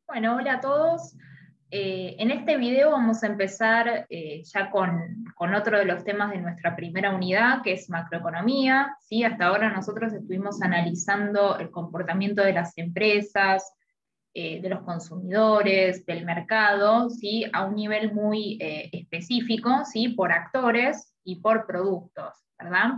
Bueno, hola a todos. En este video vamos a empezar ya con otro de los temas de nuestra primera unidad, que es macroeconomía. ¿Sí? Hasta ahora nosotros estuvimos analizando el comportamiento de las empresas, de los consumidores, del mercado, ¿sí? A un nivel muy específico, ¿sí? Por actores y por productos, ¿verdad?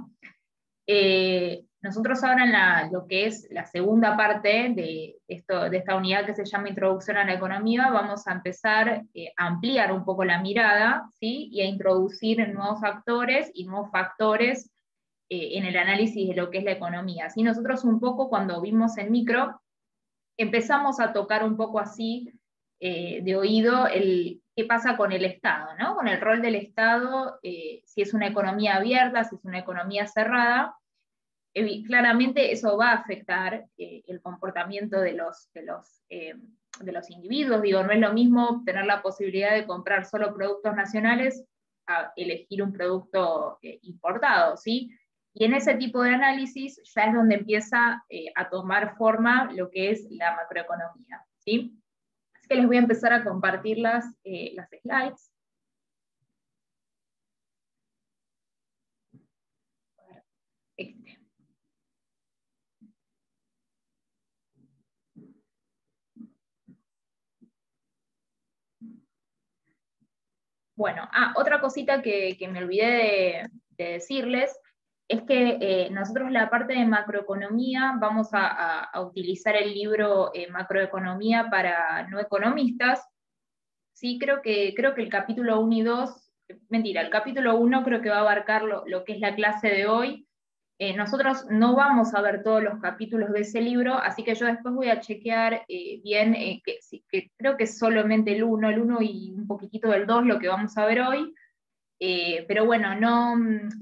Nosotros ahora en lo que es la segunda parte de esta unidad que se llama Introducción a la Economía, vamos a empezar a ampliar un poco la mirada, ¿sí? Y a introducir nuevos actores y nuevos factores en el análisis de lo que es la economía. ¿Sí? Nosotros un poco cuando vimos en micro, empezamos a tocar un poco así de oído qué pasa con el Estado, ¿no? Con el rol del Estado, si es una economía abierta, si es una economía cerrada. Claramente eso va a afectar el comportamiento de los individuos. Digo, no es lo mismo tener la posibilidad de comprar solo productos nacionales a elegir un producto importado, ¿sí? Y en ese tipo de análisis ya es donde empieza a tomar forma lo que es la macroeconomía, ¿sí? Así que les voy a empezar a compartir las slides. Bueno, otra cosita que me olvidé de decirles es que nosotros la parte de macroeconomía vamos a utilizar el libro Macroeconomía para no economistas. Sí, creo que el capítulo 1 y 2, mentira, el capítulo 1 creo que va a abarcar lo que es la clase de hoy. Nosotros no vamos a ver todos los capítulos de ese libro, así que yo después voy a chequear bien, que creo que es solamente el 1 y un poquitito del 2 lo que vamos a ver hoy. Pero bueno,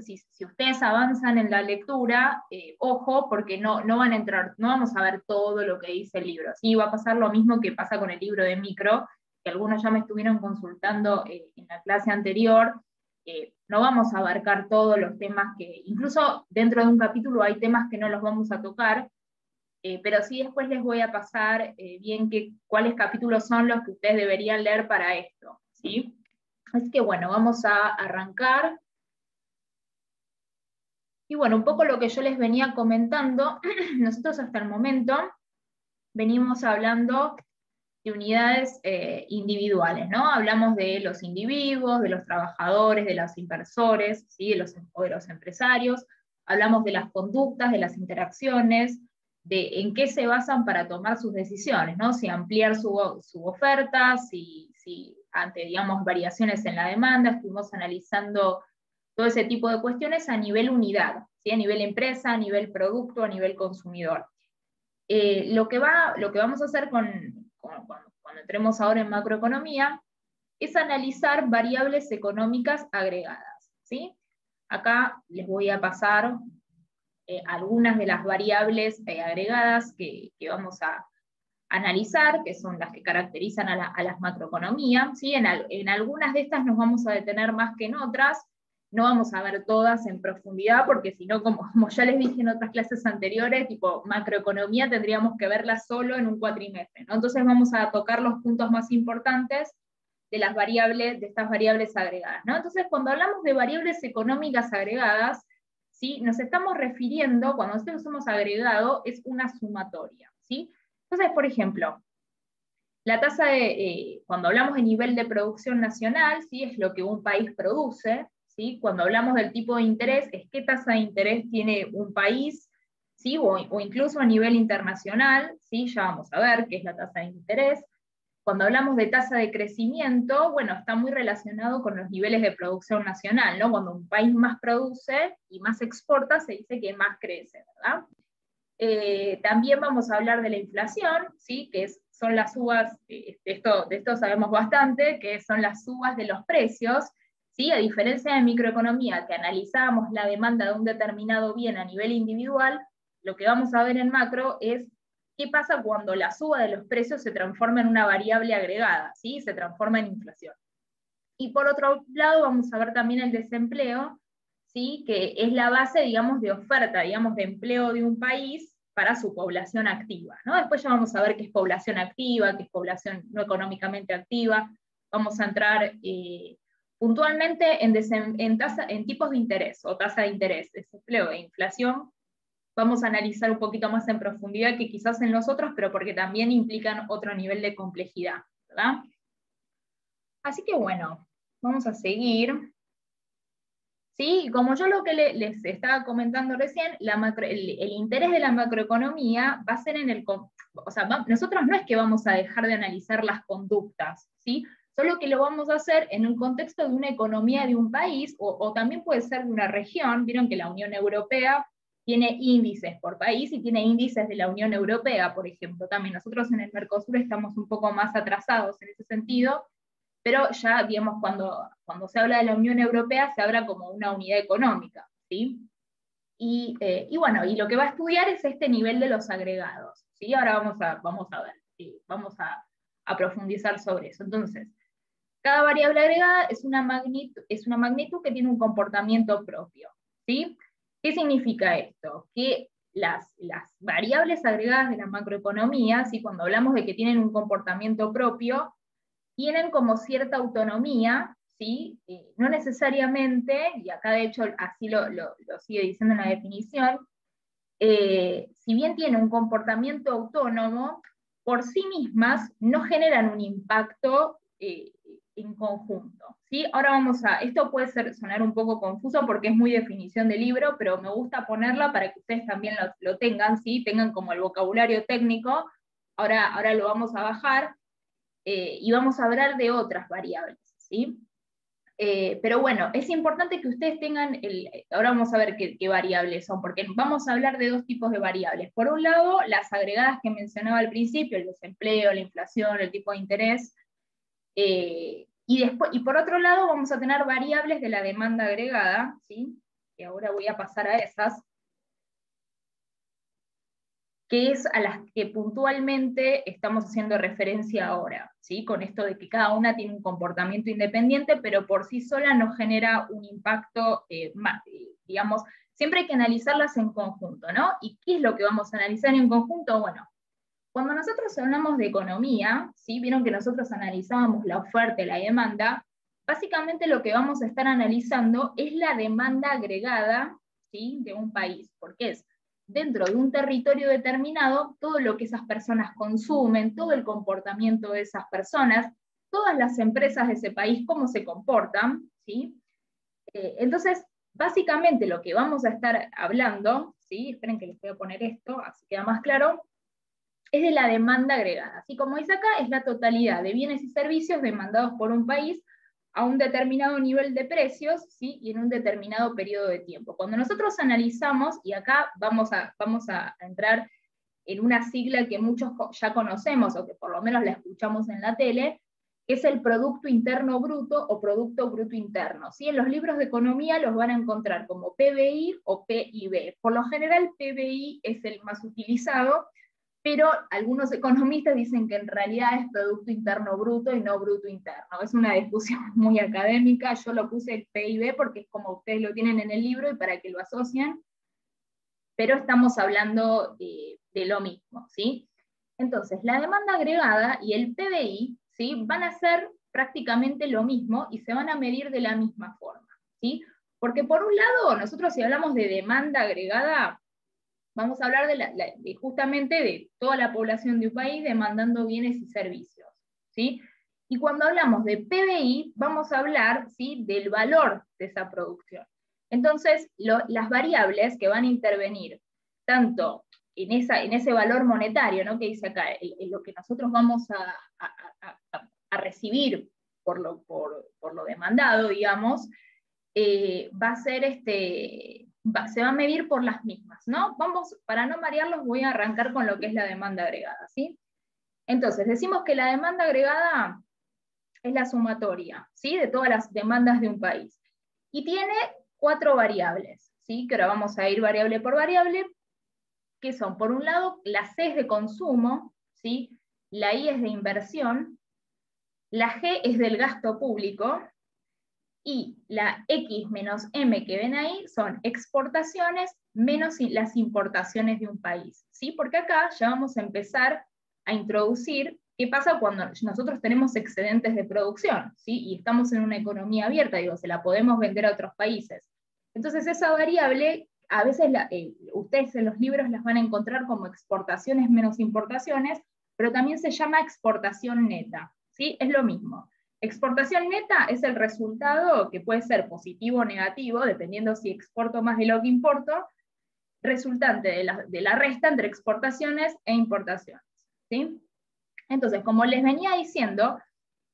si ustedes avanzan en la lectura, ojo, porque no van a entrar, no vamos a ver todo lo que dice el libro. Sí, va a pasar lo mismo que pasa con el libro de micro, que algunos ya me estuvieron consultando en la clase anterior. No vamos a abarcar todos los temas incluso dentro de un capítulo hay temas que no los vamos a tocar, pero sí después les voy a pasar bien cuáles capítulos son los que ustedes deberían leer para esto, ¿sí? Así que bueno, vamos a arrancar. Y bueno, un poco lo que yo les venía comentando, nosotros hasta el momento venimos hablando de unidades individuales, ¿no? Hablamos de los individuos, de los trabajadores, de los inversores, ¿sí? O de los empresarios, hablamos de las conductas, de las interacciones, de en qué se basan para tomar sus decisiones, ¿no? Si ampliar su oferta, si ante, digamos, variaciones en la demanda, estuvimos analizando todo ese tipo de cuestiones a nivel unidad, ¿sí? A nivel empresa, a nivel producto, a nivel consumidor. Lo que vamos a hacer cuando entremos ahora en macroeconomía es analizar variables económicas agregadas, ¿sí? Acá les voy a pasar algunas de las variables agregadas que vamos a analizar, que son las que caracterizan a las macroeconomías, ¿sí? En algunas de estas nos vamos a detener más que en otras, no vamos a ver todas en profundidad, porque si no, como ya les dije en otras clases anteriores, tipo macroeconomía tendríamos que verla solo en un cuatrimestre, ¿no? Entonces vamos a tocar los puntos más importantes de estas variables agregadas, ¿no? Entonces, cuando hablamos de variables económicas agregadas, ¿sí? Nos estamos refiriendo, cuando nosotros hemos agregado, es una sumatoria, ¿sí? Entonces, por ejemplo, la tasa cuando hablamos de nivel de producción nacional, ¿sí? Es lo que un país produce, ¿sí? Cuando hablamos del tipo de interés, es qué tasa de interés tiene un país, ¿sí? O incluso a nivel internacional, ¿sí? Ya vamos a ver qué es la tasa de interés. Cuando hablamos de tasa de crecimiento, bueno, está muy relacionado con los niveles de producción nacional, ¿no? Cuando un país más produce y más exporta, se dice que más crece, ¿verdad? También vamos a hablar de la inflación, ¿sí? Que son las subas, de esto sabemos bastante, que son las subas de los precios, ¿sí? A diferencia de microeconomía, que analizamos la demanda de un determinado bien a nivel individual, lo que vamos a ver en macro es qué pasa cuando la suba de los precios se transforma en una variable agregada, ¿sí? Se transforma en inflación. Y por otro lado vamos a ver también el desempleo, ¿sí? Que es la base, digamos, de oferta, digamos, de empleo de un país para su población activa, ¿no? Después ya vamos a ver qué es población activa, qué es población no económicamente activa. Vamos a entrar puntualmente en tipos de interés, o tasa de interés, desempleo e inflación. Vamos a analizar un poquito más en profundidad que quizás en los otros, pero porque también implican otro nivel de complejidad, ¿verdad? Así que bueno, vamos a seguir. ¿Sí? Como yo lo que les estaba comentando recién, el interés de la macroeconomía va a ser en el... O sea, nosotros no es que vamos a dejar de analizar las conductas, ¿sí? Solo que lo vamos a hacer en un contexto de una economía de un país, o también puede ser de una región. Vieron que la Unión Europea tiene índices por país y tiene índices de la Unión Europea, por ejemplo. También nosotros en el Mercosur estamos un poco más atrasados en ese sentido, pero ya, digamos, cuando se habla de la Unión Europea, se habla como una unidad económica, ¿sí? Y bueno, y lo que va a estudiar es este nivel de los agregados, ¿sí? Ahora vamos a ver, ¿sí? Vamos a profundizar sobre eso. Entonces, cada variable agregada es una magnitud que tiene un comportamiento propio, ¿sí? ¿Qué significa esto? Que las variables agregadas de la macroeconomía, ¿sí? Cuando hablamos de que tienen un comportamiento propio, tienen como cierta autonomía, ¿sí? No necesariamente, y acá de hecho así lo sigue diciendo en la definición, si bien tienen un comportamiento autónomo, por sí mismas no generan un impacto en conjunto, ¿sí? Ahora esto puede sonar un poco confuso porque es muy definición de libro, pero me gusta ponerla para que ustedes también lo tengan, ¿sí? Tengan como el vocabulario técnico. Ahora lo vamos a bajar. Y vamos a hablar de otras variables, ¿sí? Pero bueno, es importante que ustedes tengan, ahora vamos a ver qué variables son, porque vamos a hablar de dos tipos de variables. Por un lado, las agregadas que mencionaba al principio, el desempleo, la inflación, el tipo de interés, y por otro lado vamos a tener variables de la demanda agregada, ¿sí? Y ahora voy a pasar a esas, que es a las que puntualmente estamos haciendo referencia ahora, ¿sí? Con esto de que cada una tiene un comportamiento independiente, pero por sí sola no genera un impacto, digamos, siempre hay que analizarlas en conjunto, ¿no? ¿Y qué es lo que vamos a analizar en conjunto? Bueno, cuando nosotros hablamos de economía, ¿sí? Vieron que nosotros analizábamos la oferta y la demanda. Básicamente lo que vamos a estar analizando es la demanda agregada, ¿sí? De un país, porque es dentro de un territorio determinado todo lo que esas personas consumen, todo el comportamiento de esas personas, todas las empresas de ese país, cómo se comportan, ¿sí? Entonces, básicamente lo que vamos a estar hablando, ¿sí? Esperen que les voy a poner esto, así queda más claro, es de la demanda agregada. Así como dice acá, es la totalidad de bienes y servicios demandados por un país a un determinado nivel de precios, ¿sí? Y en un determinado periodo de tiempo. Cuando nosotros analizamos, y acá vamos a entrar en una sigla que muchos ya conocemos, o que por lo menos la escuchamos en la tele, que es el Producto Interno Bruto o Producto Bruto Interno, ¿sí? En los libros de economía los van a encontrar como PBI o PIB. Por lo general, PBI es el más utilizado, pero algunos economistas dicen que en realidad es Producto Interno Bruto y no Bruto Interno. Es una discusión muy académica. Yo lo puse el PIB porque es como ustedes lo tienen en el libro y para que lo asocien, pero estamos hablando de lo mismo, ¿sí? Entonces, la demanda agregada y el PBI, ¿sí? Van a ser prácticamente lo mismo y se van a medir de la misma forma, ¿sí? Porque por un lado, nosotros si hablamos de demanda agregada, vamos a hablar de justamente de toda la población de un país demandando bienes y servicios, ¿sí? Y cuando hablamos de PBI, vamos a hablar, ¿sí? Del valor de esa producción. Entonces, las variables que van a intervenir, tanto en ese valor monetario, ¿no? Que dice acá, lo que nosotros vamos a recibir por lo demandado, digamos, va a ser se va a medir por las mismas, ¿no? Para no marearlos, voy a arrancar con lo que es la demanda agregada, ¿sí? Entonces, decimos que la demanda agregada es la sumatoria, ¿sí? De todas las demandas de un país. Y tiene 4 variables, ¿sí? Que ahora vamos a ir variable por variable, que son, por un lado, la C es de consumo, ¿sí? La I es de inversión, la G es del gasto público, y la X menos M que ven ahí son exportaciones menos las importaciones de un país, ¿sí? Porque acá ya vamos a empezar a introducir qué pasa cuando nosotros tenemos excedentes de producción, ¿sí? Y estamos en una economía abierta, digo, se la podemos vender a otros países. Entonces esa variable, a veces ustedes en los libros las van a encontrar como exportaciones menos importaciones, pero también se llama exportación neta, ¿sí? Es lo mismo. Exportación neta es el resultado que puede ser positivo o negativo, dependiendo si exporto más de lo que importo, resultante de la resta entre exportaciones e importaciones, ¿sí? Entonces, como les venía diciendo,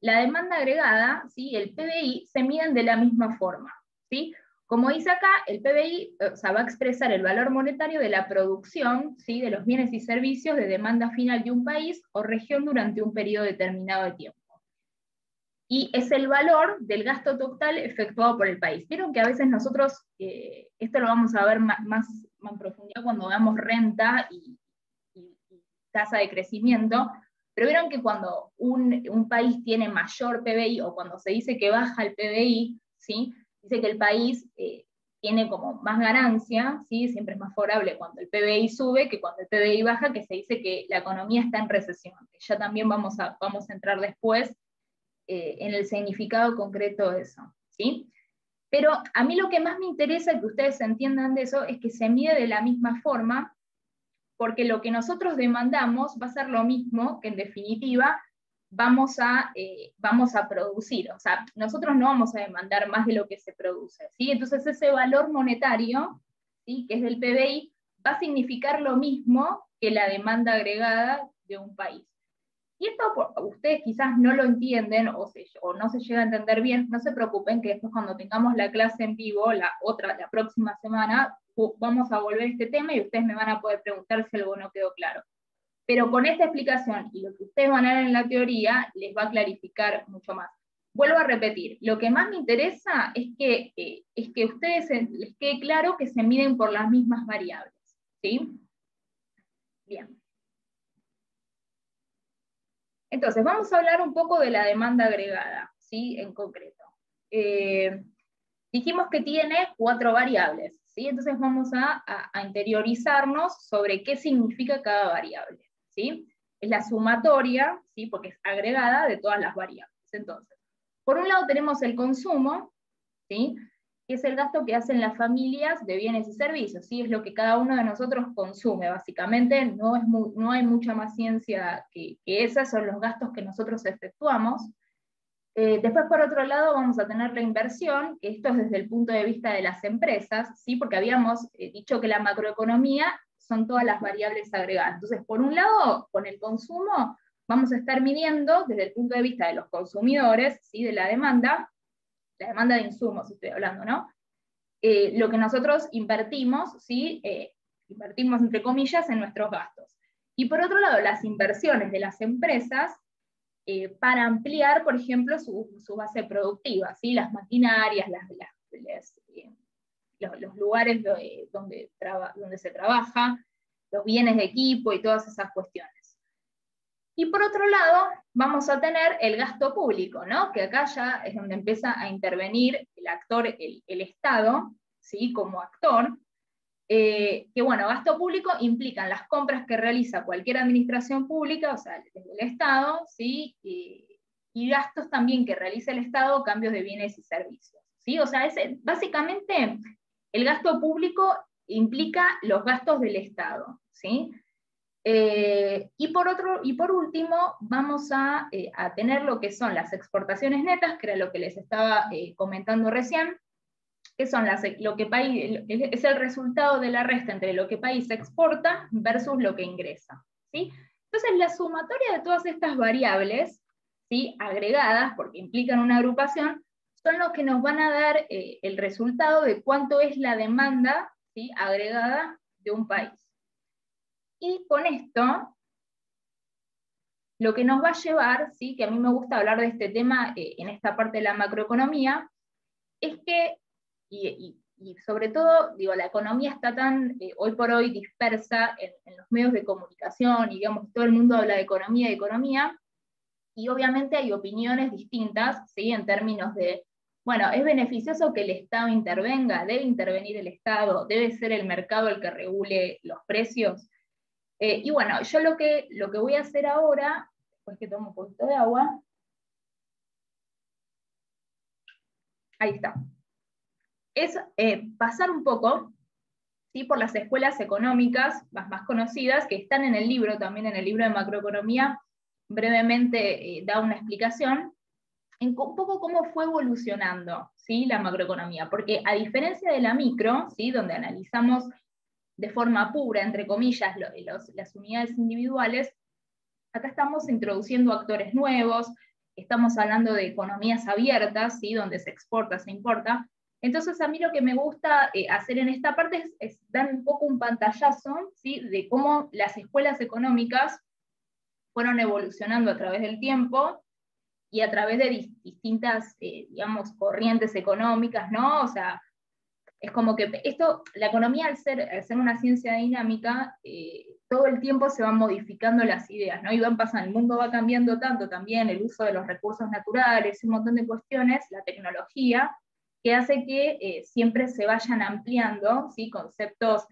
la demanda agregada, ¿sí? El PBI, se miden de la misma forma, ¿sí? Como dice acá, el PBI va a expresar el valor monetario de la producción, ¿sí? De los bienes y servicios de demanda final de un país o región durante un periodo determinado de tiempo. Y es el valor del gasto total efectuado por el país. Vieron que a veces nosotros, esto lo vamos a ver más en profundidad cuando veamos renta y tasa de crecimiento, pero vieron que cuando un país tiene mayor PBI, o cuando se dice que baja el PBI, ¿sí? Dice que el país tiene como más ganancia, ¿sí? Siempre es más favorable cuando el PBI sube que cuando el PBI baja, que se dice que la economía está en recesión. Ya también vamos a entrar después en el significado concreto de eso, ¿sí? Pero a mí lo que más me interesa que ustedes entiendan de eso es que se mide de la misma forma, porque lo que nosotros demandamos va a ser lo mismo que en definitiva vamos a producir. O sea, nosotros no vamos a demandar más de lo que se produce, ¿sí? Entonces ese valor monetario, ¿sí? Que es del PBI, va a significar lo mismo que la demanda agregada de un país. Y esto ustedes quizás no lo entienden o no se llega a entender bien, no se preocupen que después cuando tengamos la clase en vivo, la próxima semana, vamos a volver a este tema y ustedes me van a poder preguntar si algo no quedó claro. Pero con esta explicación y lo que ustedes van a ver en la teoría, les va a clarificar mucho más. Vuelvo a repetir, lo que más me interesa es que a ustedes les quede claro que se miden por las mismas variables, ¿sí? Bien. Entonces, vamos a hablar un poco de la demanda agregada, ¿sí? En concreto. Dijimos que tiene 4 variables, ¿sí? Entonces vamos a interiorizarnos sobre qué significa cada variable, ¿sí? Es la sumatoria, ¿sí? Porque es agregada de todas las variables. Entonces, por un lado tenemos el consumo, ¿sí? Que es el gasto que hacen las familias de bienes y servicios, ¿sí? Es lo que cada uno de nosotros consume, básicamente, no hay mucha más ciencia que esas, son los gastos que nosotros efectuamos. Después, por otro lado, vamos a tener la inversión, que esto es desde el punto de vista de las empresas, ¿sí? Porque habíamos dicho que la macroeconomía son todas las variables agregadas. Entonces, por un lado, con el consumo, vamos a estar midiendo desde el punto de vista de los consumidores, ¿sí? De la demanda de insumos estoy hablando, ¿no? Lo que nosotros invertimos, ¿sí? Invertimos entre comillas en nuestros gastos. Y por otro lado, las inversiones de las empresas para ampliar, por ejemplo, su base productiva, ¿sí? Las maquinarias, los lugares donde se trabaja, los bienes de equipo y todas esas cuestiones. Y por otro lado, vamos a tener el gasto público, ¿no? Que acá ya es donde empieza a intervenir el actor, el Estado, ¿sí? Como actor, que bueno, gasto público implican las compras que realiza cualquier administración pública, o sea, desde el Estado, ¿sí? Y gastos también que realiza el Estado, cambios de bienes y servicios, ¿sí? O sea, básicamente el gasto público implica los gastos del Estado, ¿sí? Y por último, vamos a tener lo que son las exportaciones netas, que era lo que les estaba comentando recién, que son es el resultado de la resta entre lo que país exporta versus lo que ingresa, ¿sí? Entonces, la sumatoria de todas estas variables, ¿sí? Agregadas, porque implican una agrupación, son los que nos van a dar el resultado de cuánto es la demanda, ¿sí? Agregada de un país. Y con esto, lo que nos va a llevar, ¿sí? Que a mí me gusta hablar de este tema en esta parte de la macroeconomía, es que, y sobre todo, digo, la economía está tan hoy por hoy dispersa en los medios de comunicación, y digamos, todo el mundo habla de economía, y obviamente hay opiniones distintas, ¿sí? En términos de Bueno, ¿es beneficioso que el Estado intervenga? ¿Debe intervenir el Estado? ¿Debe ser el mercado el que regule los precios? Y bueno, yo lo que voy a hacer ahora, después que tomo un poquito de agua, ahí está, es pasar un poco, ¿sí?, por las escuelas económicas más conocidas, que están en el libro, también en el libro de macroeconomía, brevemente da una explicación, en un poco cómo fue evolucionando, ¿sí?, la macroeconomía, porque a diferencia de la micro, ¿sí?, donde analizamos de forma pura, entre comillas, las unidades individuales, acá estamos introduciendo actores nuevos, estamos hablando de economías abiertas, ¿sí?, donde se exporta, se importa. Entonces a mí lo que me gusta hacer en esta parte es dar un poco un pantallazo, ¿sí?, de cómo las escuelas económicas fueron evolucionando a través del tiempo y a través de distintas, digamos, corrientes económicas, ¿no? O sea, es como que la economía al ser una ciencia dinámica, todo el tiempo se van modificando las ideas, ¿no? Y van pasando, el mundo va cambiando tanto también, el uso de los recursos naturales, un montón de cuestiones, la tecnología, que hace que siempre se vayan ampliando, ¿sí?, conceptos,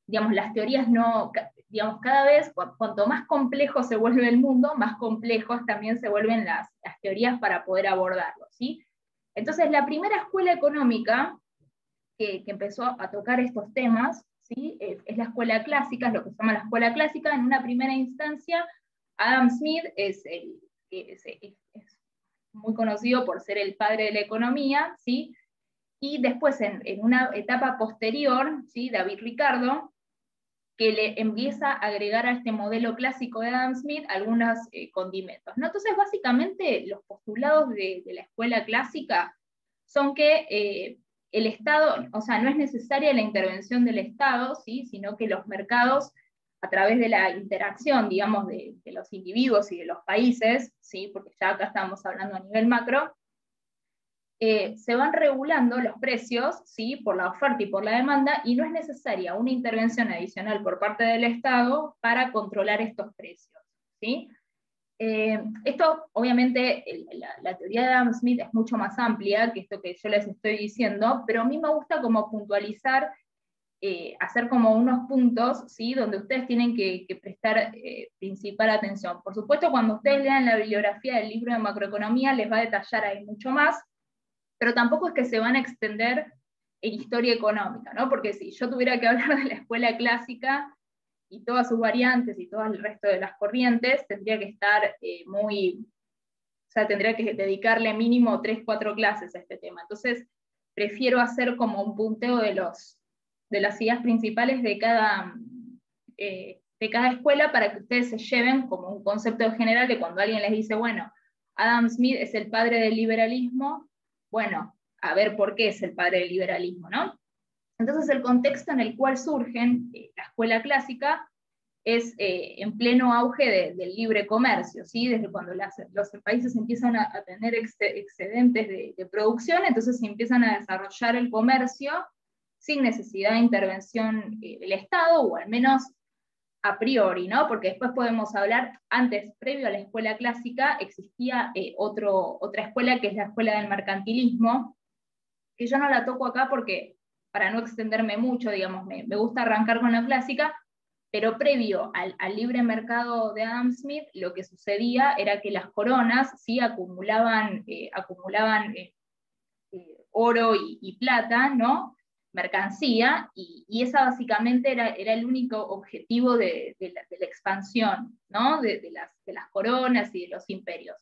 digamos, las teorías no, digamos, cada vez, cuanto más complejo se vuelve el mundo, más complejos también se vuelven las teorías para poder abordarlo, ¿sí? Entonces, la primera escuela económica que empezó a tocar estos temas, ¿sí?, es la escuela clásica, es lo que se llama la escuela clásica. En una primera instancia, Adam Smith es muy conocido por ser el padre de la economía, ¿sí?, y después en una etapa posterior, ¿sí?, David Ricardo, que le empieza a agregar a este modelo clásico de Adam Smith algunos condimentos, ¿no? Entonces, básicamente, los postulados de la escuela clásica son que el Estado, o sea, no es necesaria la intervención del Estado, ¿sí?, sino que los mercados, a través de la interacción, digamos, de los individuos y de los países, ¿sí?, porque ya acá estamos hablando a nivel macro, se van regulando los precios, ¿sí?, por la oferta y por la demanda, y no es necesaria una intervención adicional por parte del Estado para controlar estos precios, ¿sí? Esto, obviamente, la teoría de Adam Smith es mucho más amplia que esto que yo les estoy diciendo, pero a mí me gusta como puntualizar, hacer como unos puntos, ¿sí?, donde ustedes tienen que prestar principal atención. Por supuesto, cuando ustedes lean la bibliografía del libro de macroeconomía, les va a detallar ahí mucho más, pero tampoco es que se van a extender en historia económica, ¿no? Porque si yo tuviera que hablar de la escuela clásica y todas sus variantes y todo el resto de las corrientes, tendría que estar o sea, tendría que dedicarle mínimo 3, 4 clases a este tema. Entonces, prefiero hacer como un punteo de las ideas principales de cada escuela para que ustedes se lleven como un concepto general de cuando alguien les dice, bueno, Adam Smith es el padre del liberalismo, bueno, a ver por qué es el padre del liberalismo, ¿no? Entonces, el contexto en el cual surgen la escuela clásica es en pleno auge del libre comercio, ¿sí? Desde cuando los países empiezan a tener excedentes de producción, entonces se empiezan a desarrollar el comercio sin necesidad de intervención del Estado, o al menos a priori, ¿no? Porque después podemos hablar, antes, previo a la escuela clásica, existía otra escuela que es la escuela del mercantilismo, que yo no la toco acá porque, para no extenderme mucho, digamos, me gusta arrancar con la clásica, pero previo al libre mercado de Adam Smith, lo que sucedía era que las coronas, ¿sí?, acumulaban oro y plata, ¿no?, mercancía, y esa básicamente era el único objetivo de la expansión, ¿no?, de las coronas y de los imperios.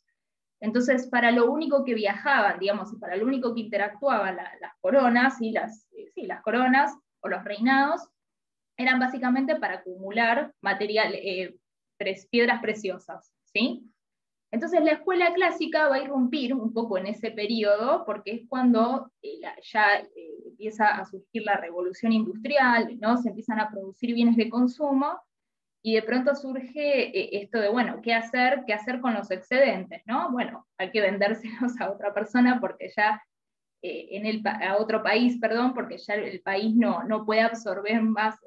Entonces, para lo único que viajaban, digamos, y para lo único que interactuaban las coronas, ¿sí?, las coronas o los reinados, eran básicamente para acumular piedras preciosas, ¿sí? Entonces la escuela clásica va a irrumpir un poco en ese periodo, porque es cuando ya empieza a surgir la revolución industrial, ¿no? Se empiezan a producir bienes de consumo, y de pronto surge esto de, bueno, ¿qué hacer con los excedentes, ¿no? Bueno, hay que vendérselos a otra persona porque ya, a otro país, perdón, porque ya el país no puede absorber más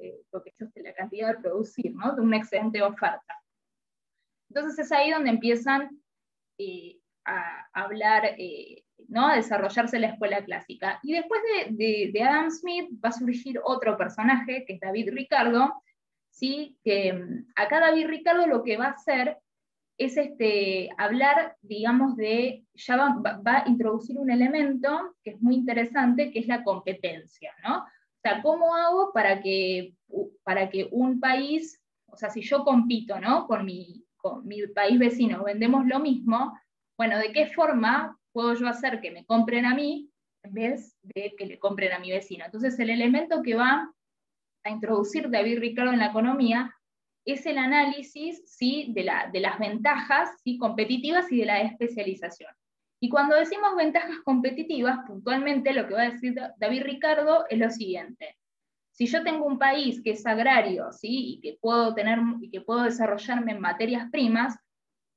la cantidad de producir, ¿no?, de una excedente oferta. Entonces es ahí donde empiezan a hablar, ¿no? A desarrollarse la escuela clásica. Y después de Adam Smith va a surgir otro personaje, que es David Ricardo, ¿sí? Que acá David Ricardo lo que va a hacer es hablar, digamos, ya va a introducir un elemento que es muy interesante, que es la competencia, ¿no? O sea, ¿cómo hago para que un país, o sea, si yo compito, ¿no? con mi país vecino, vendemos lo mismo, bueno, ¿de qué forma puedo yo hacer que me compren a mí en vez de que le compren a mi vecino? Entonces, el elemento que va a introducir David Ricardo en la economía es el análisis, ¿sí? de las ventajas, ¿sí? competitivas y de la especialización. Y cuando decimos ventajas competitivas, puntualmente lo que va a decir David Ricardo es lo siguiente. Si yo tengo un país que es agrario, ¿sí? y que puedo desarrollarme en materias primas,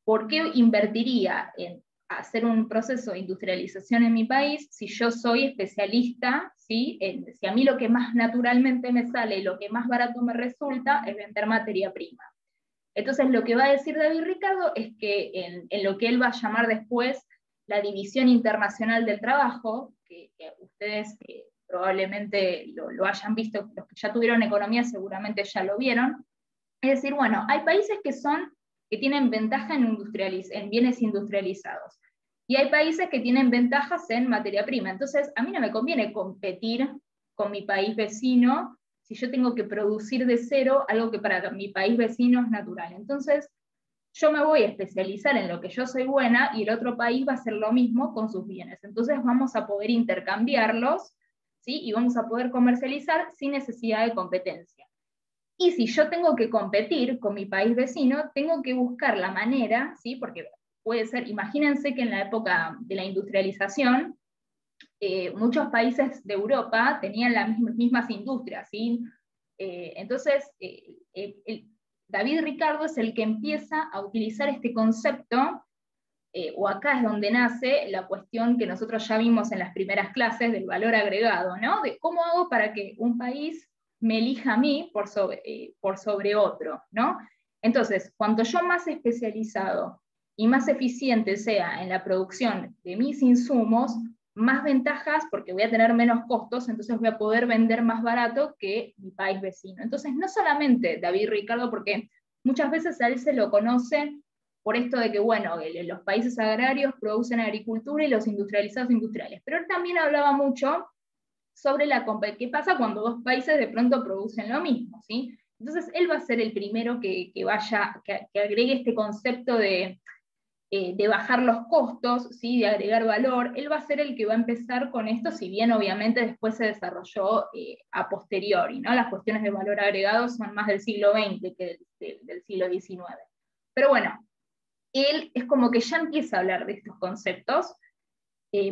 ¿por qué invertiría en hacer un proceso de industrialización en mi país si yo soy especialista, ¿sí? Si a mí lo que más naturalmente me sale y lo que más barato me resulta es vender materia prima? Entonces lo que va a decir David Ricardo es que en lo que él va a llamar después la división internacional del trabajo, que ustedes probablemente lo hayan visto, los que ya tuvieron economía seguramente ya lo vieron, es decir, bueno, hay países que tienen ventaja en bienes industrializados, y hay países que tienen ventajas en materia prima. Entonces, a mí no me conviene competir con mi país vecino si yo tengo que producir de cero algo que para mi país vecino es natural. Entonces, yo me voy a especializar en lo que yo soy buena y el otro país va a hacer lo mismo con sus bienes. Entonces vamos a poder intercambiarlos, ¿sí? Y vamos a poder comercializar sin necesidad de competencia. Y si yo tengo que competir con mi país vecino, tengo que buscar la manera, ¿sí? Porque puede ser, imagínense que en la época de la industrialización, muchos países de Europa tenían las mismas industrias, ¿sí? Entonces, David Ricardo es el que empieza a utilizar este concepto, o acá es donde nace la cuestión que nosotros ya vimos en las primeras clases del valor agregado, ¿no? De cómo hago para que un país me elija a mí por sobre otro, ¿no? Entonces, cuanto yo más especializado y más eficiente sea en la producción de mis insumos, más ventajas, porque voy a tener menos costos, entonces voy a poder vender más barato que mi país vecino. Entonces, no solamente David Ricardo, porque muchas veces a él se lo conoce por esto de que, bueno, los países agrarios producen agricultura y los industrializados industriales, pero él también hablaba mucho sobre qué pasa cuando dos países de pronto producen lo mismo, ¿sí? Entonces él va a ser el primero que agregue este concepto de bajar los costos, ¿sí? De agregar valor. Él va a ser el que va a empezar con esto, si bien obviamente después se desarrolló a posteriori, ¿no? Las cuestiones de valor agregado son más del siglo XX que del siglo XIX. Pero bueno, él es como que ya empieza a hablar de estos conceptos,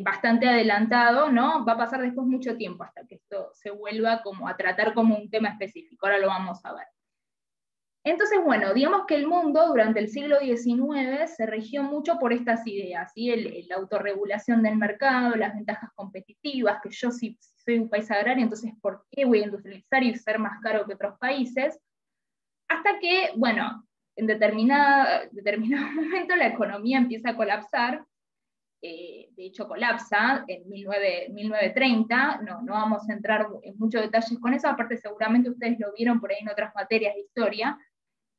bastante adelantado, ¿no? Va a pasar después mucho tiempo hasta que esto se vuelva como a tratar como un tema específico, ahora lo vamos a ver. Entonces, bueno, digamos que el mundo durante el siglo XIX se regió mucho por estas ideas, ¿sí? La autorregulación del mercado, las ventajas competitivas, que yo si soy un país agrario, entonces ¿por qué voy a industrializar y ser más caro que otros países? Hasta que, bueno, en determinado momento la economía empieza a colapsar, de hecho colapsa en 1930, no vamos a entrar en muchos detalles con eso, aparte seguramente ustedes lo vieron por ahí en otras materias de historia.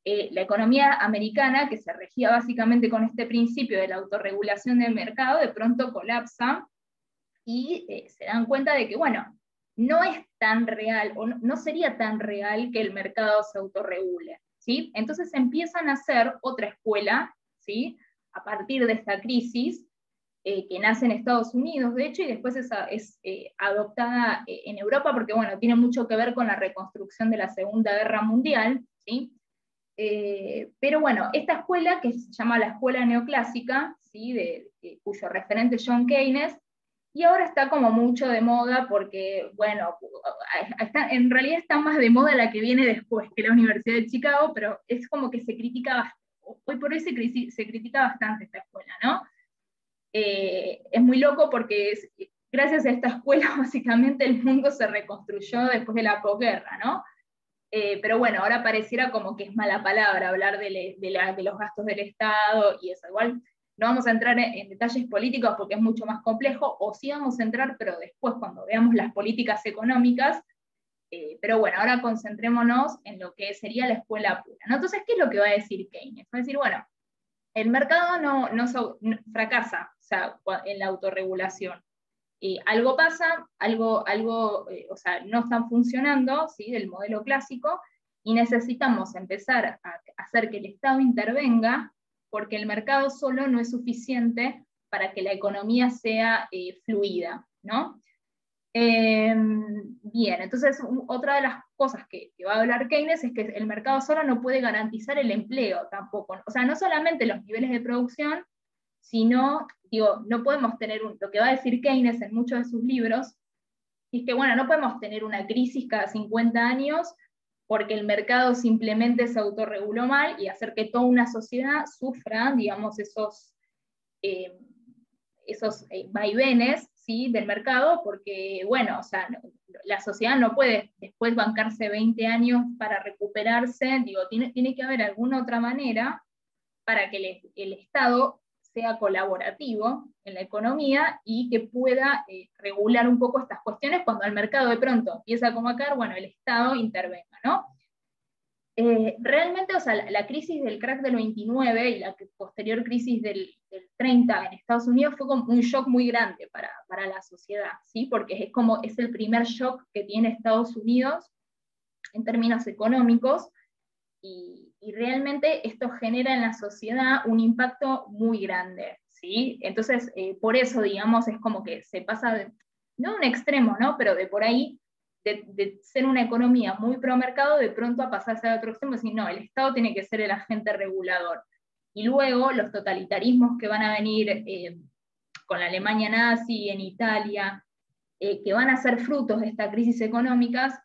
La economía americana, que se regía básicamente con este principio de la autorregulación del mercado, de pronto colapsa y se dan cuenta de que, bueno, no es tan real, o no sería tan real que el mercado se autorregule, ¿sí? Entonces empiezan a hacer otra escuela, ¿sí? A partir de esta crisis, que nace en Estados Unidos, de hecho, y después es adoptada en Europa, porque, bueno, tiene mucho que ver con la reconstrucción de la Segunda Guerra Mundial, ¿sí? Pero bueno, esta escuela, que se llama la escuela neoclásica, ¿sí? Cuyo referente es John Keynes, y ahora está como mucho de moda porque, bueno, en realidad está más de moda la que viene después que la Universidad de Chicago, pero es como que se critica, hoy por hoy se critica bastante esta escuela, ¿no? Es muy loco porque gracias a esta escuela básicamente el mundo se reconstruyó después de la posguerra, ¿no? Pero bueno, ahora pareciera como que es mala palabra hablar de los gastos del Estado y eso. Igual no vamos a entrar en detalles políticos porque es mucho más complejo, o sí vamos a entrar, pero después cuando veamos las políticas económicas. Pero bueno, ahora concentrémonos en lo que sería la escuela pura, ¿no? Entonces, ¿qué es lo que va a decir Keynes? Va a decir, bueno, el mercado no fracasa, o sea, en la autorregulación. Algo pasa, o sea, no están funcionando, ¿sí? Del modelo clásico, y necesitamos empezar a hacer que el Estado intervenga, porque el mercado solo no es suficiente para que la economía sea fluida, ¿no? Bien, entonces otra de las cosas que va a hablar Keynes es que el mercado solo no puede garantizar el empleo tampoco, o sea, no solamente los niveles de producción, sino, digo, no podemos tener lo que va a decir Keynes en muchos de sus libros, es que, bueno, no podemos tener una crisis cada 50 años porque el mercado simplemente se autorreguló mal y hacer que toda una sociedad sufra, digamos, esos vaivenes, ¿sí? Del mercado, porque, bueno, o sea, la sociedad no puede después bancarse 20 años para recuperarse, digo, tiene que haber alguna otra manera para que el Estado sea colaborativo en la economía y que pueda regular un poco estas cuestiones cuando el mercado de pronto empieza a comacar, bueno, el Estado intervenga, ¿no? Realmente, o sea, la crisis del crack del 29 y la posterior crisis del 30 en Estados Unidos fue como un shock muy grande para la sociedad, ¿sí? Porque es el primer shock que tiene Estados Unidos en términos económicos, y realmente esto genera en la sociedad un impacto muy grande, ¿sí? Entonces, por eso, digamos, es como que se pasa, no un extremo, ¿no? Pero de por ahí, de ser una economía muy pro mercado, de pronto a pasarse a otro extremo, y decir, no, el Estado tiene que ser el agente regulador. Y luego los totalitarismos que van a venir con la Alemania nazi en Italia, que van a ser frutos de esta crisis económica,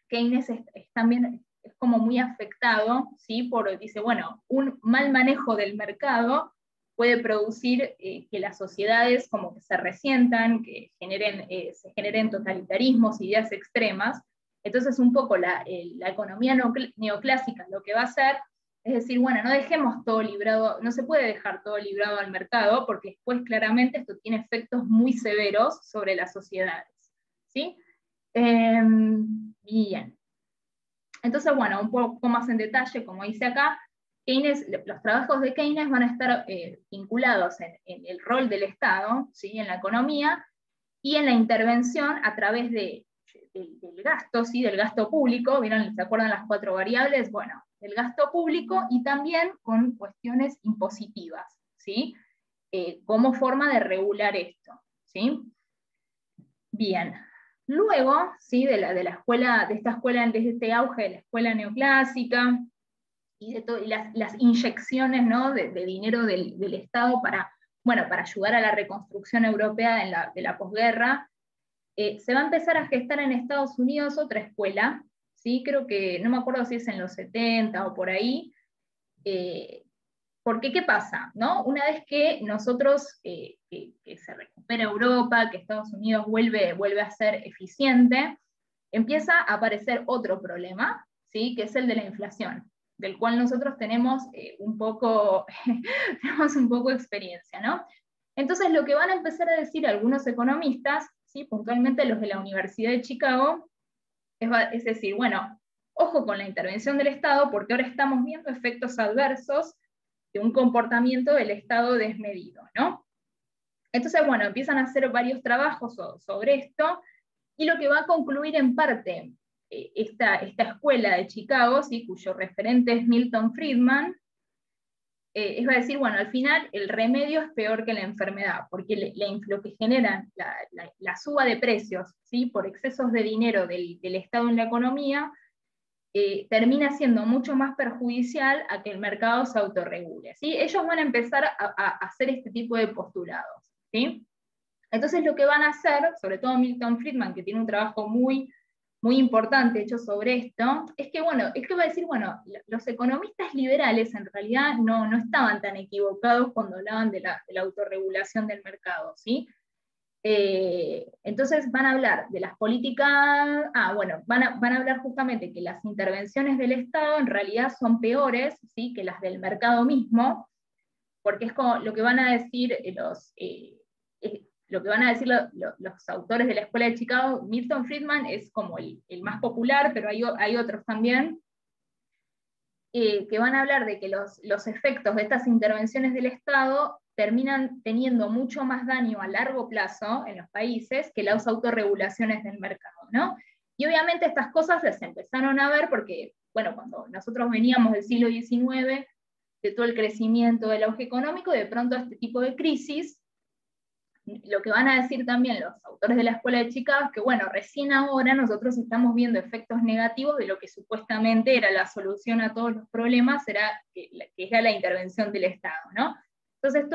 Keynes es también es como muy afectado, ¿sí? Dice, bueno, un mal manejo del mercado puede producir que las sociedades como que se resientan, que se generen totalitarismos, ideas extremas. Entonces un poco la economía neoclásica lo que va a hacer es decir, bueno, no dejemos todo librado, no se puede dejar todo librado al mercado, porque después claramente esto tiene efectos muy severos sobre las sociedades, ¿sí? Bien. Entonces, bueno, un poco más en detalle, como dice acá, los trabajos de Keynes van a estar vinculados en el rol del Estado, ¿sí? En la economía, y en la intervención a través del gasto, ¿sí? Del gasto público. ¿Vieron? ¿Se acuerdan las 4 variables? Bueno, del gasto público, y también con cuestiones impositivas, ¿sí? Como forma de regular esto, ¿sí? Bien. Luego, ¿sí? de esta escuela, desde este auge de la escuela neoclásica, y las inyecciones, ¿no? de dinero del Estado para ayudar a la reconstrucción europea de la posguerra, se va a empezar a gestar en Estados Unidos otra escuela, ¿sí? Creo que, no me acuerdo si es en los 70 o por ahí, porque, ¿qué pasa? ¿No? Una vez que nosotros, que se recupera Europa, que Estados Unidos vuelve a ser eficiente, empieza a aparecer otro problema, ¿sí? Que es el de la inflación, del cual nosotros tenemos tenemos un poco de experiencia, ¿no? Entonces, lo que van a empezar a decir algunos economistas, ¿sí? Puntualmente los de la Universidad de Chicago, es decir, bueno, ojo con la intervención del Estado, porque ahora estamos viendo efectos adversos de un comportamiento del Estado desmedido, ¿no? Entonces, bueno, empiezan a hacer varios trabajos sobre esto, y lo que va a concluir en parte esta escuela de Chicago, ¿sí? Cuyo referente es Milton Friedman, va a decir, bueno, al final el remedio es peor que la enfermedad, porque lo que genera la suba de precios, ¿sí? Por excesos de dinero del Estado en la economía, termina siendo mucho más perjudicial a que el mercado se autorregule, ¿sí? Ellos van a empezar a hacer este tipo de postulados, ¿sí? Entonces lo que van a hacer, sobre todo Milton Friedman, que tiene un trabajo muy, muy importante hecho sobre esto, es que va a decir, bueno, los economistas liberales en realidad no estaban tan equivocados cuando hablaban de la autorregulación del mercado, ¿sí? Entonces van a hablar de las políticas, van a hablar justamente que las intervenciones del Estado en realidad son peores, ¿sí? Que las del mercado mismo, porque es como lo que van a decir lo que van a decir los autores de la Escuela de Chicago. Milton Friedman es como el más popular, pero hay otros también, que van a hablar de que los efectos de estas intervenciones del Estado terminan teniendo mucho más daño a largo plazo en los países que las autorregulaciones del mercado, ¿no? Y obviamente estas cosas las empezaron a ver porque, bueno, cuando nosotros veníamos del siglo XIX, de todo el crecimiento del auge económico, de pronto este tipo de crisis, lo que van a decir también los autores de la Escuela de Chicago es que, bueno, recién ahora nosotros estamos viendo efectos negativos de lo que supuestamente era la solución a todos los problemas, que era la intervención del Estado, ¿no? Entonces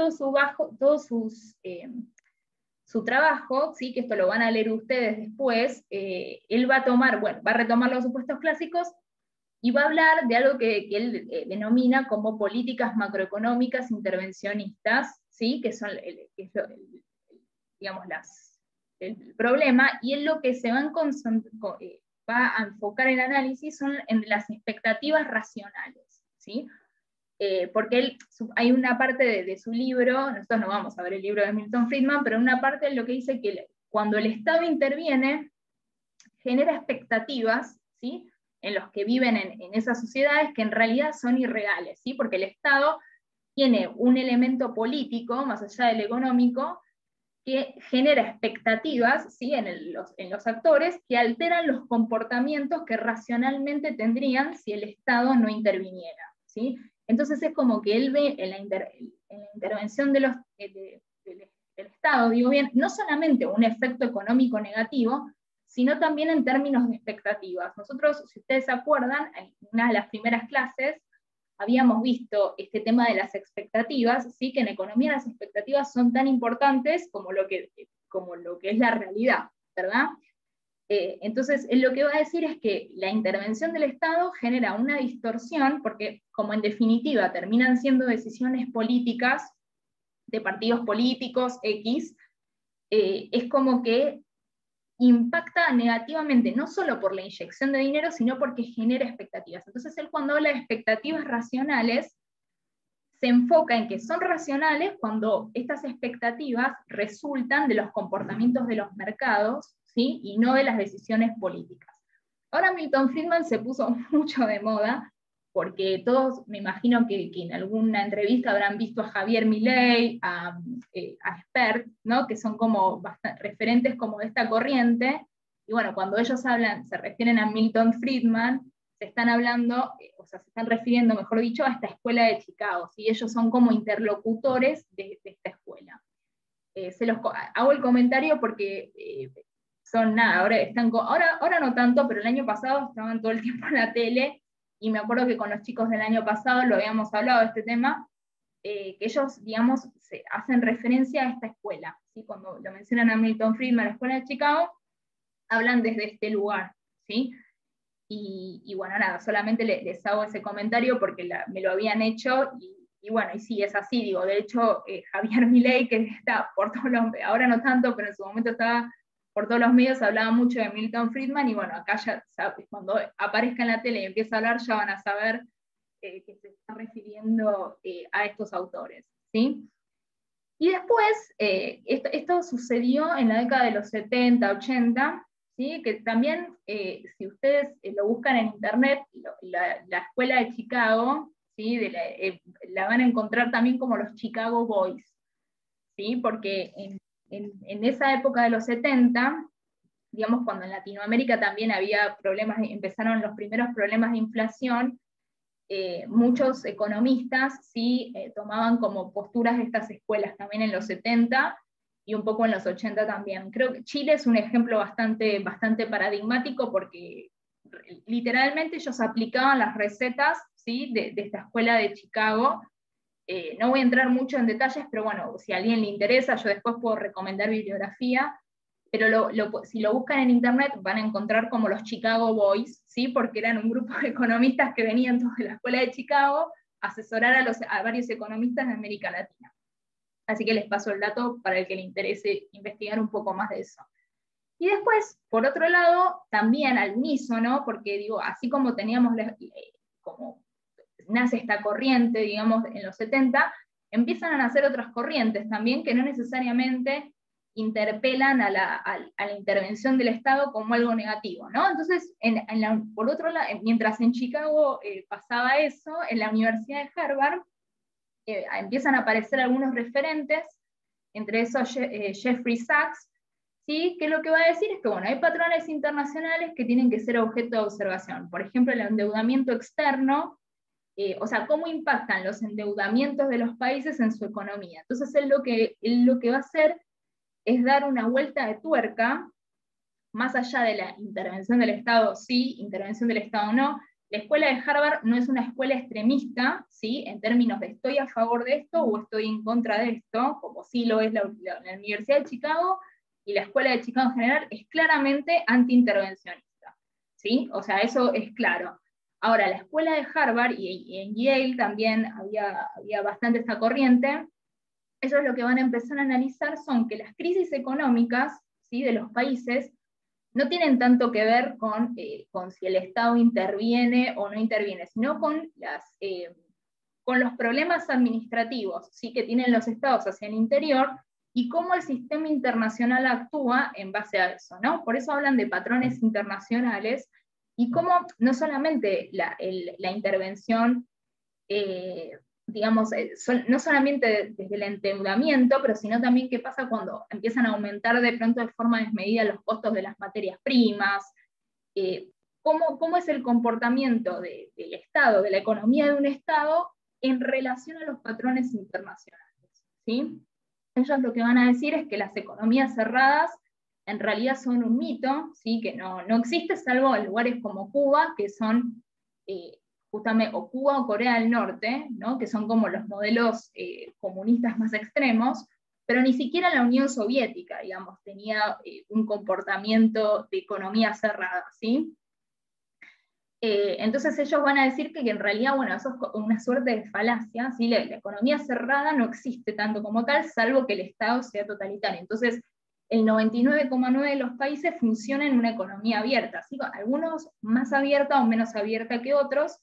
su trabajo, ¿sí? Que esto lo van a leer ustedes después, él va a retomar los supuestos clásicos y va a hablar de algo que él denomina como políticas macroeconómicas intervencionistas, ¿sí? Que son digamos, el problema, y en lo que se va a enfocar el análisis son en las expectativas racionales, ¿sí? Porque hay una parte de su libro, nosotros no vamos a ver el libro de Milton Friedman, pero una parte en lo que dice que cuando el Estado interviene, genera expectativas, ¿sí? En los que viven en esas sociedades que en realidad son irreales, ¿sí? Porque el Estado tiene un elemento político, más allá del económico, que genera expectativas, ¿sí? en los actores que alteran los comportamientos que racionalmente tendrían si el Estado no interviniera, ¿sí? Entonces es como que él ve en la intervención del Estado, digo bien, no solamente un efecto económico negativo, sino también en términos de expectativas. Nosotros, si ustedes se acuerdan, en una de las primeras clases habíamos visto este tema de las expectativas, ¿sí? Que en economía las expectativas son tan importantes como lo que es la realidad, ¿verdad? Entonces, él lo que va a decir es que la intervención del Estado genera una distorsión, porque como en definitiva terminan siendo decisiones políticas de partidos políticos X, es como que impacta negativamente, no solo por la inyección de dinero, sino porque genera expectativas. Entonces él, cuando habla de expectativas racionales, se enfoca en que son racionales cuando estas expectativas resultan de los comportamientos de los mercados, ¿sí? Y no de las decisiones políticas. Ahora Milton Friedman se puso mucho de moda, porque todos, me imagino que en alguna entrevista habrán visto a Javier Milei, a Spert, ¿no? Que son como referentes como de esta corriente, y bueno, cuando ellos se refieren a Milton Friedman, se están hablando, se están refiriendo, mejor dicho, a esta escuela de Chicago, ¿sí? Ellos son como interlocutores de esta escuela. Hago el comentario porque son nada, ahora no tanto, pero el año pasado estaban todo el tiempo en la tele, y me acuerdo que con los chicos del año pasado lo habíamos hablado de este tema, que ellos, digamos, hacen referencia a esta escuela, ¿sí? Cuando lo mencionan a Milton Friedman, la escuela de Chicago, hablan desde este lugar, ¿sí? Y bueno, nada, solamente les hago ese comentario porque me lo habían hecho, y bueno, y sí, es así, digo, de hecho, Javier Milei, que está por todos ahora no tanto, pero en su momento estaba por todos los medios, hablaba mucho de Milton Friedman, y bueno, acá ya, cuando aparezca en la tele y empieza a hablar, ya van a saber que se está refiriendo a estos autores, ¿sí? Y después, esto sucedió en la década de los 70, 80, ¿sí? Que también, si ustedes lo buscan en internet, la escuela de Chicago, ¿sí? La van a encontrar también como los Chicago Boys, ¿sí? Porque en esa época de los 70, digamos, cuando en Latinoamérica también había empezaron los primeros problemas de inflación, muchos economistas sí tomaban como posturas de estas escuelas también en los 70 y un poco en los 80 también. Creo que Chile es un ejemplo bastante paradigmático, porque literalmente ellos aplicaban las recetas, ¿sí? de esta escuela de Chicago. No voy a entrar mucho en detalles, pero bueno, si a alguien le interesa, yo después puedo recomendar bibliografía, pero si lo buscan en internet van a encontrar como los Chicago Boys, ¿sí? Porque eran un grupo de economistas que venían todos de la escuela de Chicago a asesorar a varios economistas de América Latina. Así que les paso el dato para el que le interese investigar un poco más de eso. Y después, por otro lado, también al unísono, porque digo, así como teníamos como nace esta corriente, digamos, en los 70, empiezan a nacer otras corrientes también que no necesariamente interpelan a la intervención del Estado como algo negativo, ¿no? Entonces, por otro lado, mientras en Chicago pasaba eso, en la Universidad de Harvard empiezan a aparecer algunos referentes, entre esos Jeffrey Sachs, ¿sí? Que lo que va a decir es que, bueno, hay patrones internacionales que tienen que ser objeto de observación. Por ejemplo, el endeudamiento externo, o sea, cómo impactan los endeudamientos de los países en su economía. Entonces, él lo que va a hacer es dar una vuelta de tuerca, más allá de la intervención del Estado sí, intervención del Estado no. La escuela de Harvard no es una escuela extremista, ¿sí? En términos de estoy a favor de esto o estoy en contra de esto, como sí lo es la Universidad de Chicago, y la escuela de Chicago en general es claramente antiintervencionista, ¿sí? O sea, eso es claro. Ahora, la escuela de Harvard y en Yale también había bastante esta corriente. Ellos lo que van a empezar a analizar son que las crisis económicas, ¿sí? De los países no tienen tanto que ver con si el Estado interviene o no interviene, sino con los problemas administrativos, ¿sí? Que tienen los estados hacia el interior y cómo el sistema internacional actúa en base a eso, ¿no? Por eso hablan de patrones internacionales y cómo no solamente la intervención, digamos, no solamente desde el endeudamiento, pero sino también qué pasa cuando empiezan a aumentar de pronto de forma desmedida los costos de las materias primas, cómo es el comportamiento del Estado, de la economía de un Estado en relación a los patrones internacionales, ¿sí? Ellos lo que van a decir es que las economías cerradas en realidad son un mito, ¿sí? Que no existe, salvo en lugares como Cuba, que son justamente, o Cuba o Corea del Norte, ¿no? Que son como los modelos comunistas más extremos, pero ni siquiera la Unión Soviética, digamos, tenía un comportamiento de economía cerrada, ¿sí? Entonces ellos van a decir que en realidad, bueno, eso es una suerte de falacia, ¿sí? La economía cerrada no existe tanto como tal, salvo que el Estado sea totalitario. Entonces, el 99,9% de los países funcionan en una economía abierta, ¿sí? Algunos más abierta o menos abierta que otros,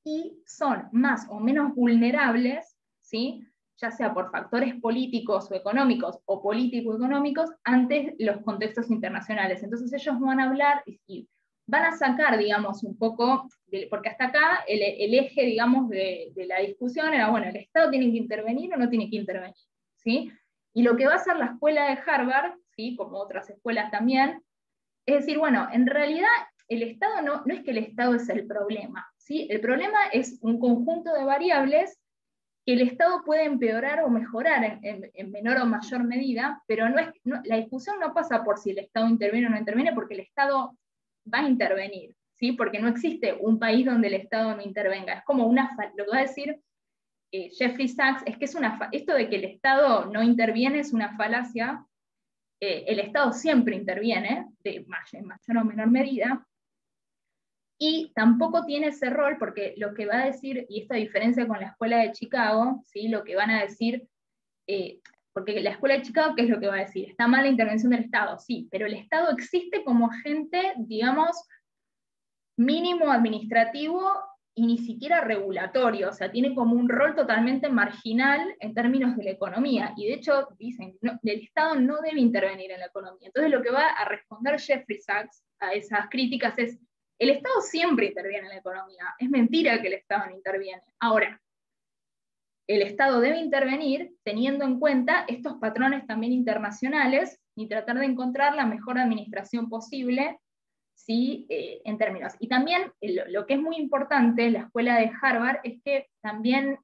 y son más o menos vulnerables, ¿sí? Ya sea por factores políticos o económicos, o político-económicos, ante los contextos internacionales. Entonces ellos van a hablar y van a sacar, digamos, un poco, porque hasta acá el eje, digamos, de la discusión era, bueno, ¿el Estado tiene que intervenir o no tiene que intervenir? ¿Sí? Y lo que va a hacer la escuela de Harvard, ¿sí? Como otras escuelas también, es decir, bueno, en realidad el Estado no es que el Estado es el problema, ¿sí? El problema es un conjunto de variables que el Estado puede empeorar o mejorar en menor o mayor medida, pero la discusión no pasa por si el Estado interviene o no interviene, porque el Estado va a intervenir, ¿sí? Porque no existe un país donde el Estado no intervenga. Es como lo que va a decir Jeffrey Sachs, es que esto de que el Estado no interviene es una falacia. El Estado siempre interviene, en mayor o menor medida, y tampoco tiene ese rol, porque lo que va a decir, y esta diferencia con la escuela de Chicago, ¿sí? Lo que van a decir, porque la escuela de Chicago, ¿qué es lo que va a decir? Está mal la intervención del Estado, sí, pero el Estado existe como agente, digamos, mínimo administrativo y ni siquiera regulatorio, o sea, tiene como un rol totalmente marginal en términos de la economía, y de hecho dicen, no, el Estado no debe intervenir en la economía. Entonces lo que va a responder Jeffrey Sachs a esas críticas es, el Estado siempre interviene en la economía, es mentira que el Estado no interviene. Ahora, el Estado debe intervenir teniendo en cuenta estos patrones también internacionales y tratar de encontrar la mejor administración posible, ¿sí? En términos. Y también lo que es muy importante en la escuela de Harvard es que también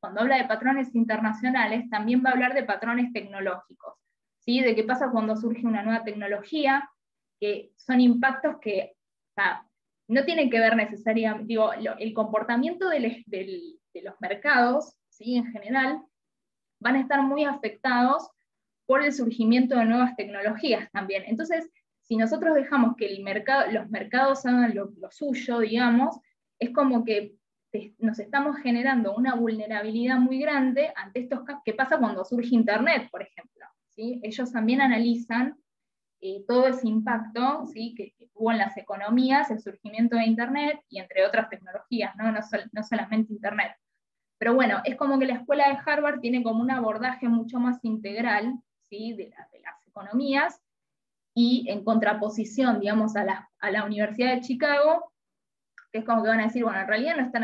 cuando habla de patrones internacionales, también va a hablar de patrones tecnológicos, ¿sí? De qué pasa cuando surge una nueva tecnología, que son impactos que no tienen que ver necesariamente, digo, el comportamiento de los mercados, ¿sí? En general, van a estar muy afectados por el surgimiento de nuevas tecnologías también. Entonces, si nosotros dejamos que los mercados hagan lo suyo, digamos, es como que nos estamos generando una vulnerabilidad muy grande ante estos casos. ¿Qué pasa cuando surge Internet, por ejemplo? ¿Sí? Ellos también analizan todo ese impacto, ¿sí? que hubo en las economías, el surgimiento de Internet, y entre otras tecnologías, no solamente Internet. Pero bueno, es como que la escuela de Harvard tiene como un abordaje mucho más integral, ¿sí? de las economías, y en contraposición, digamos, a la Universidad de Chicago, que es como que van a decir, bueno, en realidad no están,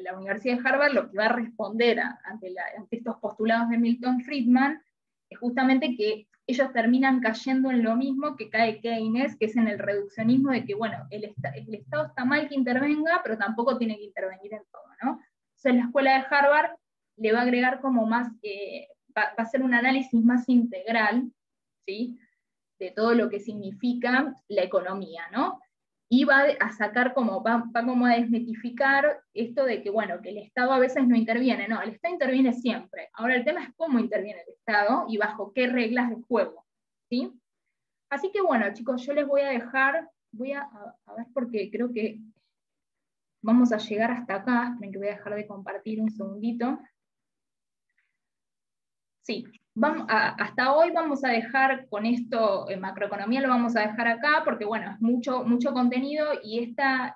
la Universidad de Harvard lo que va a responder ante estos postulados de Milton Friedman es justamente que ellos terminan cayendo en lo mismo que cae Keynes, que es en el reduccionismo de que, bueno, el Estado está mal que intervenga, pero tampoco tiene que intervenir en todo, ¿no? Entonces la escuela de Harvard le va a agregar como más, va a hacer un análisis más integral, ¿sí? De todo lo que significa la economía, ¿no? Y va a sacar como, va como a desmitificar esto de que, bueno, que el Estado a veces no interviene, no, el Estado interviene siempre. Ahora el tema es cómo interviene el Estado y bajo qué reglas de juego, ¿sí? Así que bueno, chicos, yo les voy a dejar, voy a ver porque creo que vamos a llegar hasta acá, esperen que voy a dejar de compartir un segundito. Sí, hasta hoy vamos a dejar con esto, macroeconomía lo vamos a dejar acá, porque bueno, es mucho, mucho contenido, y esta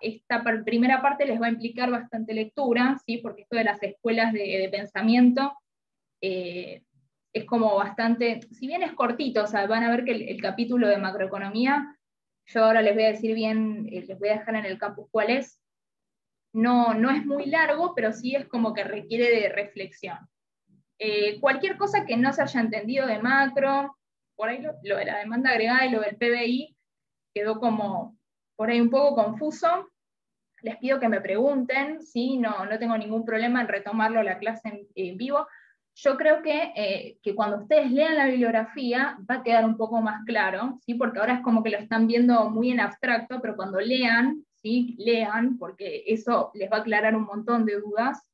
primera parte les va a implicar bastante lectura, ¿sí? Porque esto de las escuelas de pensamiento es como bastante, si bien es cortito, o sea, van a ver que el capítulo de macroeconomía, yo ahora les voy a decir bien, les voy a dejar en el campus cuál es, no es muy largo, pero sí es como que requiere de reflexión. Cualquier cosa que no se haya entendido de macro, por ahí lo de la demanda agregada y lo del PBI quedó como por ahí un poco confuso, les pido que me pregunten, ¿sí? No tengo ningún problema en retomarlo la clase en vivo. Yo creo que cuando ustedes lean la bibliografía va a quedar un poco más claro, ¿sí? Porque ahora es como que lo están viendo muy en abstracto, pero cuando lean, ¿sí? Lean, porque eso les va a aclarar un montón de dudas,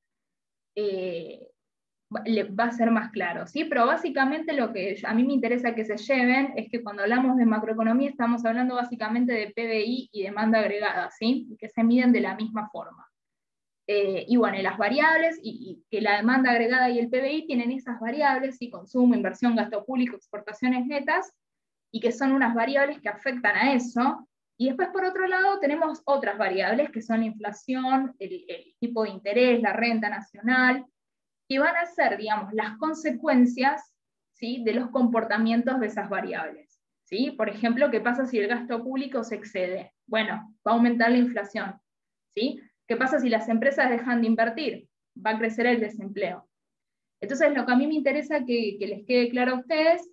va a ser más claro, ¿sí? Pero básicamente lo que a mí me interesa que se lleven es que cuando hablamos de macroeconomía estamos hablando básicamente de PBI y demanda agregada, ¿sí? Que se miden de la misma forma. Y bueno, y las variables, y que la demanda agregada y el PBI tienen esas variables, ¿sí? Consumo, inversión, gasto público, exportaciones netas, y que son unas variables que afectan a eso. Y después, por otro lado, tenemos otras variables que son la inflación, el tipo de interés, la renta nacional, que van a ser, digamos, las consecuencias, ¿sí? De los comportamientos de esas variables, ¿sí? Por ejemplo, ¿qué pasa si el gasto público se excede? Bueno, va a aumentar la inflación, ¿sí? ¿Qué pasa si las empresas dejan de invertir? Va a crecer el desempleo. Entonces, lo que a mí me interesa que les quede claro a ustedes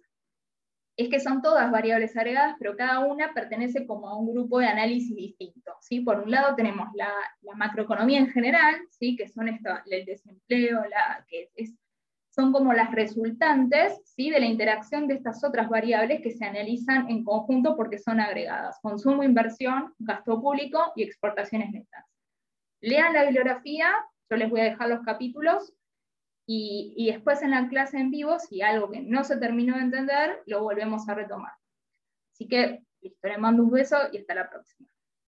es que son todas variables agregadas, pero cada una pertenece como a un grupo de análisis distinto, ¿sí? Por un lado tenemos la macroeconomía en general, ¿sí? Que son el desempleo, son como las resultantes, ¿sí? De la interacción de estas otras variables que se analizan en conjunto porque son agregadas: consumo, inversión, gasto público y exportaciones netas. Lean la bibliografía, yo les voy a dejar los capítulos, y después en la clase en vivo, si algo que no se terminó de entender, lo volvemos a retomar. Así que, listo, les mando un beso y hasta la próxima.